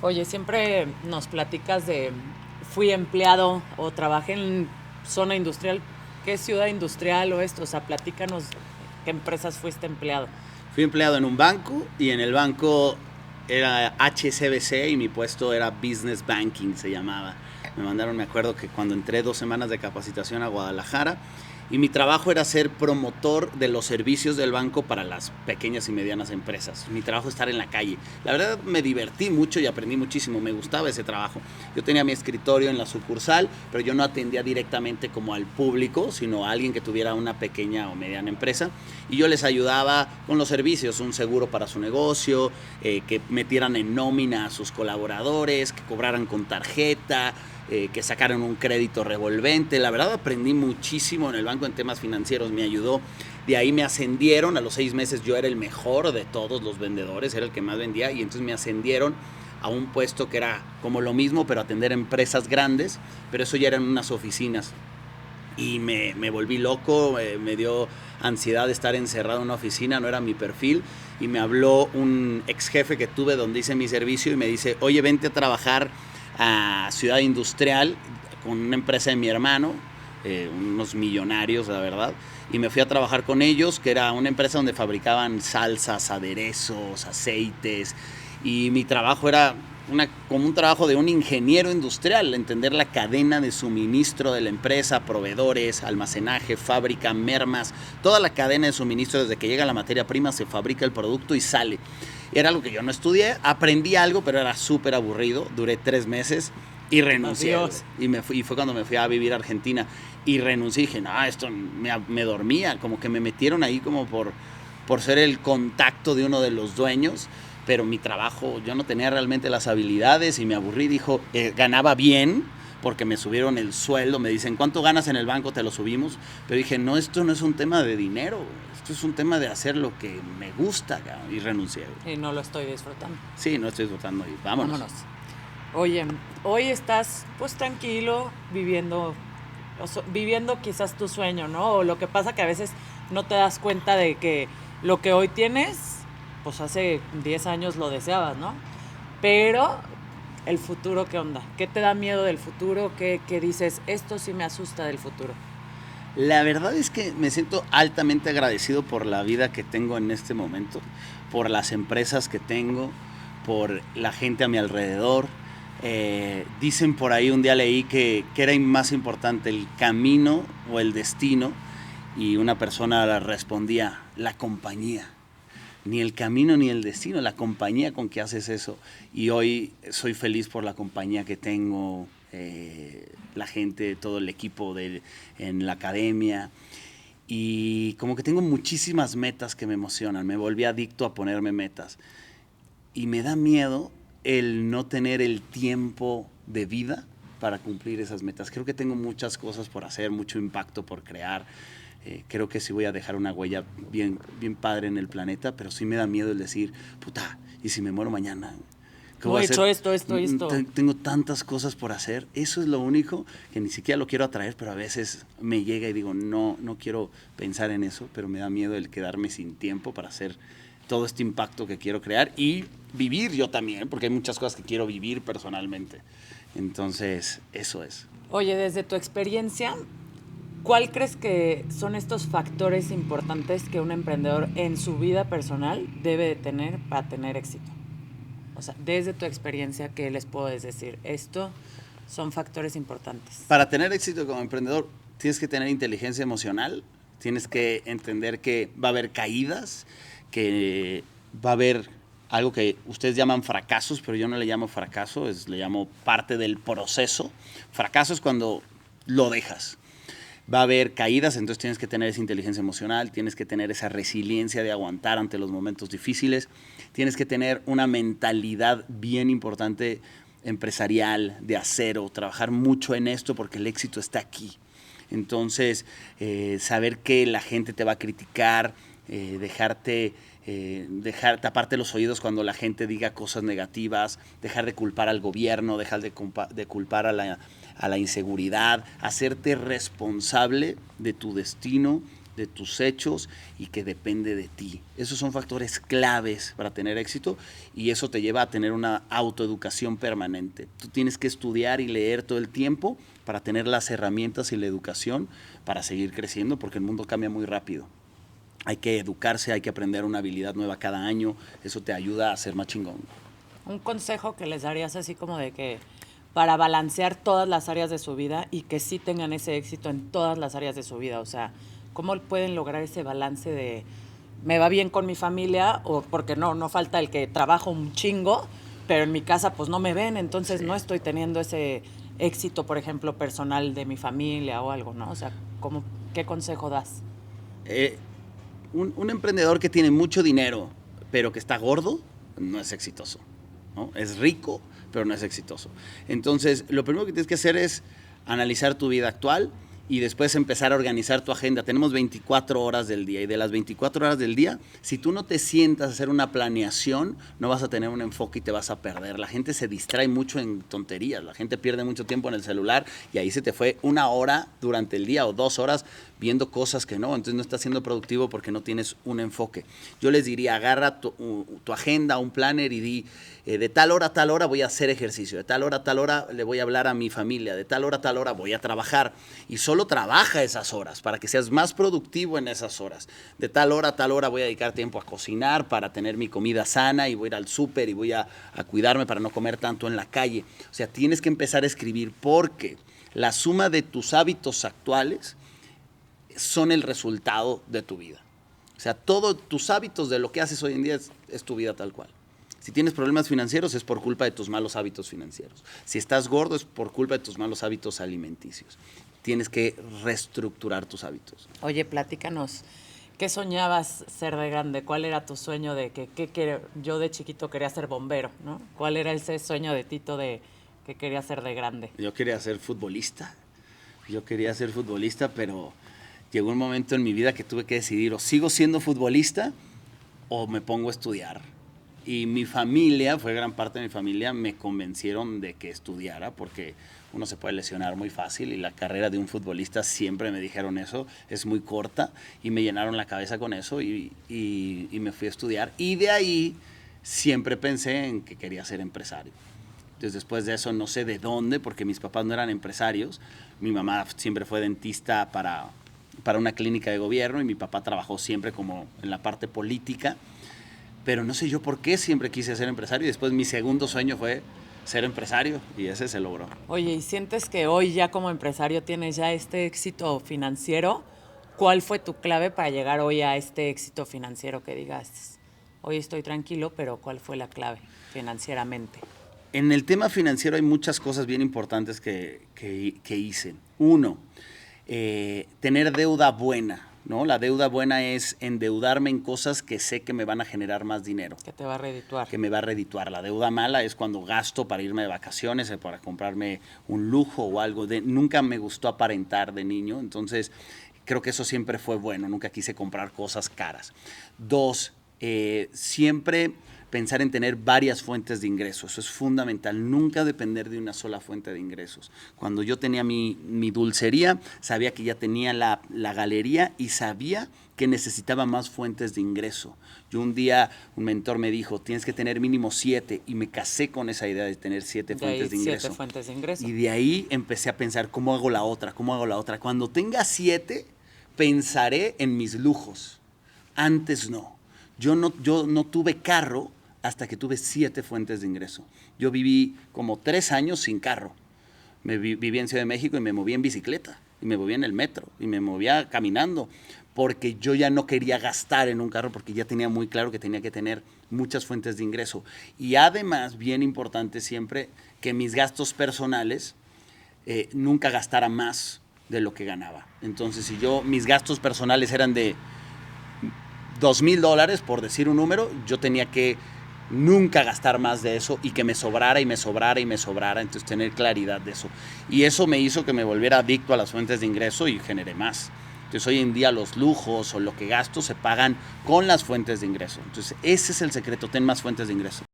Oye, siempre nos platicas de fui empleado o trabajé en zona industrial. ¿Qué ciudad industrial o esto? O sea, platícanos qué empresas fuiste empleado. Fui empleado en un banco y en el banco era HCBC y mi puesto era Business Banking, se llamaba. Me mandaron, me acuerdo que cuando entré 2 semanas de capacitación a Guadalajara y mi trabajo era ser promotor de los servicios del banco para las pequeñas y medianas empresas. Mi trabajo es estar en la calle. La verdad me divertí mucho y aprendí muchísimo, me gustaba ese trabajo. Yo tenía mi escritorio en la sucursal, pero yo no atendía directamente como al público, sino a alguien que tuviera una pequeña o mediana empresa y yo les ayudaba con los servicios, un seguro para su negocio, que metieran en nómina a sus colaboradores, que cobraran con tarjeta, que sacaran un crédito revolvente. La verdad aprendí muchísimo en el banco en temas financieros, me ayudó. De ahí me ascendieron, a los 6 meses yo era el mejor de todos los vendedores, era el que más vendía y entonces me ascendieron a un puesto que era como lo mismo, pero atender empresas grandes, pero eso ya eran unas oficinas y me volví loco, me dio ansiedad de estar encerrado en una oficina, no era mi perfil, y me habló un ex jefe que tuve donde hice mi servicio y me dice, oye, vente a trabajar a Ciudad Industrial con una empresa de mi hermano, unos millonarios, la verdad, y me fui a trabajar con ellos, que era una empresa donde fabricaban salsas, aderezos, aceites, y mi trabajo era como un trabajo de un ingeniero industrial, entender la cadena de suministro de la empresa, proveedores, almacenaje, fábrica, mermas, toda la cadena de suministro desde que llega la materia prima, se fabrica el producto y sale. Era algo que yo no estudié, aprendí algo, pero era súper aburrido, duré 3 meses y renuncié. Adiós. Y fue cuando me fui a vivir a Argentina y renuncié y dije, no, esto me dormía, como que me metieron ahí como por ser el contacto de uno de los dueños, pero mi trabajo, yo no tenía realmente las habilidades y me aburrí, dijo, ganaba bien, porque me subieron el sueldo, me dicen, ¿cuánto ganas en el banco? Te lo subimos, pero dije, no, esto no es un tema de dinero, esto es un tema de hacer lo que me gusta, y renuncié. Y no lo estoy disfrutando. Sí, no estoy disfrutando y vámonos. Vámonos. Oye, hoy estás pues tranquilo, viviendo, viviendo quizás tu sueño, ¿no? O lo que pasa que a veces no te das cuenta de que lo que hoy tienes, pues hace 10 años lo deseabas, ¿no? Pero el futuro, ¿qué onda? ¿Qué te da miedo del futuro? ¿Qué dices? Esto sí me asusta del futuro. La verdad es que me siento altamente agradecido por la vida que tengo en este momento, por las empresas que tengo, por la gente a mi alrededor. Dicen por ahí, un día leí que era más importante el camino o el destino, y una persona respondía, la compañía. Ni el camino ni el destino, la compañía con que haces eso. Y hoy soy feliz por la compañía que tengo, la gente, todo el equipo en la academia. Y como que tengo muchísimas metas que me emocionan. Me volví adicto a ponerme metas. Y me da miedo el no tener el tiempo de vida para cumplir esas metas. Creo que tengo muchas cosas por hacer, mucho impacto por crear. Creo que sí voy a dejar una huella bien, bien padre en el planeta, pero sí me da miedo el decir, puta, ¿y si me muero mañana? ¿Qué No voy a he hacer? hecho esto. Tengo tantas cosas por hacer. Eso es lo único que ni siquiera lo quiero atraer, pero a veces me llega y digo, no, no quiero pensar en eso, pero me da miedo el quedarme sin tiempo para hacer todo este impacto que quiero crear y vivir yo también, porque hay muchas cosas que quiero vivir personalmente. Entonces, eso es. Oye, desde tu experiencia, ¿cuál crees que son estos factores importantes que un emprendedor en su vida personal debe de tener para tener éxito? O sea, desde tu experiencia, ¿qué les puedes decir? Esto son factores importantes. Para tener éxito como emprendedor, tienes que tener inteligencia emocional, tienes que entender que va a haber caídas, que va a haber algo que ustedes llaman fracasos, pero yo no le llamo fracaso, le llamo parte del proceso. Fracaso es cuando lo dejas. Va a haber caídas, entonces tienes que tener esa inteligencia emocional, tienes que tener esa resiliencia de aguantar ante los momentos difíciles, tienes que tener una mentalidad bien importante empresarial, de acero, trabajar mucho en esto porque el éxito está aquí. Entonces, saber que la gente te va a criticar, dejar taparte los oídos cuando la gente diga cosas negativas, dejar de culpar al gobierno, dejar de culpar a la inseguridad, hacerte responsable de tu destino de tus hechos y que depende de ti. Esos son factores claves para tener éxito y eso te lleva a tener una autoeducación permanente. Tú tienes que estudiar y leer todo el tiempo para tener las herramientas y la educación para seguir creciendo porque el mundo cambia muy rápido. Hay que educarse, hay que aprender una habilidad nueva cada año, eso te ayuda a ser más chingón. Un consejo que les darías así como de que para balancear todas las áreas de su vida y que sí tengan ese éxito en todas las áreas de su vida, o sea, ¿cómo pueden lograr ese balance de me va bien con mi familia o porque no falta el que trabajo un chingo, pero en mi casa pues no me ven, entonces no estoy teniendo ese éxito, por ejemplo, personal de mi familia o algo, ¿no? O sea, ¿qué consejo das? Un emprendedor que tiene mucho dinero, pero que está gordo, no es exitoso, ¿no? Es rico, pero no es exitoso. Entonces, lo primero que tienes que hacer es analizar tu vida actual y después empezar a organizar tu agenda. Tenemos 24 horas del día y de las 24 horas del día, si tú no te sientas a hacer una planeación, no vas a tener un enfoque y te vas a perder. La gente se distrae mucho en tonterías, la gente pierde mucho tiempo en el celular y ahí se te fue 1 hora durante el día o 2 horas viendo cosas que no, entonces no estás siendo productivo porque no tienes un enfoque. Yo les diría, agarra tu agenda, un planner y di, de tal hora a tal hora voy a hacer ejercicio, de tal hora a tal hora le voy a hablar a mi familia, de tal hora a tal hora voy a trabajar y solo trabaja esas horas para que seas más productivo en esas horas. De tal hora a tal hora voy a dedicar tiempo a cocinar para tener mi comida sana y voy a ir al súper y voy a cuidarme para no comer tanto en la calle. O sea, tienes que empezar a escribir porque la suma de tus hábitos actuales son el resultado de tu vida. O sea, todos tus hábitos de lo que haces hoy en día es tu vida tal cual. Si tienes problemas financieros es por culpa de tus malos hábitos financieros. Si estás gordo es por culpa de tus malos hábitos alimenticios. Tienes que reestructurar tus hábitos. Oye, platícanos, ¿qué soñabas ser de grande? ¿Cuál era tu sueño de yo de chiquito quería ser bombero, ¿no? ¿Cuál era ese sueño de Tito de que quería ser de grande? Yo quería ser futbolista. Pero llegó un momento en mi vida que tuve que decidir o sigo siendo futbolista o me pongo a estudiar. Y mi familia, fue gran parte de mi familia, me convencieron de que estudiara porque uno se puede lesionar muy fácil y la carrera de un futbolista, siempre me dijeron eso, es muy corta y me llenaron la cabeza con eso y me fui a estudiar. Y de ahí siempre pensé en que quería ser empresario. Entonces después de eso no sé de dónde, porque mis papás no eran empresarios, mi mamá siempre fue dentista para una clínica de gobierno y mi papá trabajó siempre como en la parte política. Pero no sé yo por qué siempre quise ser empresario y después mi segundo sueño fue ser empresario y ese se logró. Oye, ¿y sientes que hoy ya como empresario tienes ya este éxito financiero? ¿Cuál fue tu clave para llegar hoy a este éxito financiero que digas, hoy estoy tranquilo, pero cuál fue la clave financieramente? En el tema financiero hay muchas cosas bien importantes que hice. Uno, tener deuda buena. ¿No? La deuda buena es endeudarme en cosas que sé que me van a generar más dinero. Que te va a redituar. Que me va a redituar. La deuda mala es cuando gasto para irme de vacaciones, para comprarme un lujo o algo. Nunca me gustó aparentar de niño, entonces creo que eso siempre fue bueno. Nunca quise comprar cosas caras. 2, siempre pensar en tener varias fuentes de ingresos. Eso es fundamental. Nunca depender de una sola fuente de ingresos. Cuando yo tenía mi dulcería, sabía que ya tenía la galería y sabía que necesitaba más fuentes de ingreso. Yo un día, un mentor me dijo, tienes que tener mínimo 7 y me casé con esa idea de tener 7 fuentes de ingreso. 7 fuentes de ingreso. Y de ahí empecé a pensar, ¿cómo hago la otra? Cuando tenga 7, pensaré en mis lujos. Antes no. Yo no tuve carro hasta que tuve 7 fuentes de ingreso. Yo viví como 3 años sin carro. Viví en Ciudad de México y me movía en bicicleta, y me movía en el metro, y me movía caminando, porque yo ya no quería gastar en un carro, porque ya tenía muy claro que tenía que tener muchas fuentes de ingreso. Y además, bien importante siempre, que mis gastos personales nunca gastara más de lo que ganaba. Entonces, si mis gastos personales eran de $2,000, por decir un número, yo tenía que nunca gastar más de eso y que me sobrara, entonces tener claridad de eso. Y eso me hizo que me volviera adicto a las fuentes de ingreso y generé más. Entonces hoy en día los lujos o lo que gasto se pagan con las fuentes de ingreso. Entonces ese es el secreto, ten más fuentes de ingreso.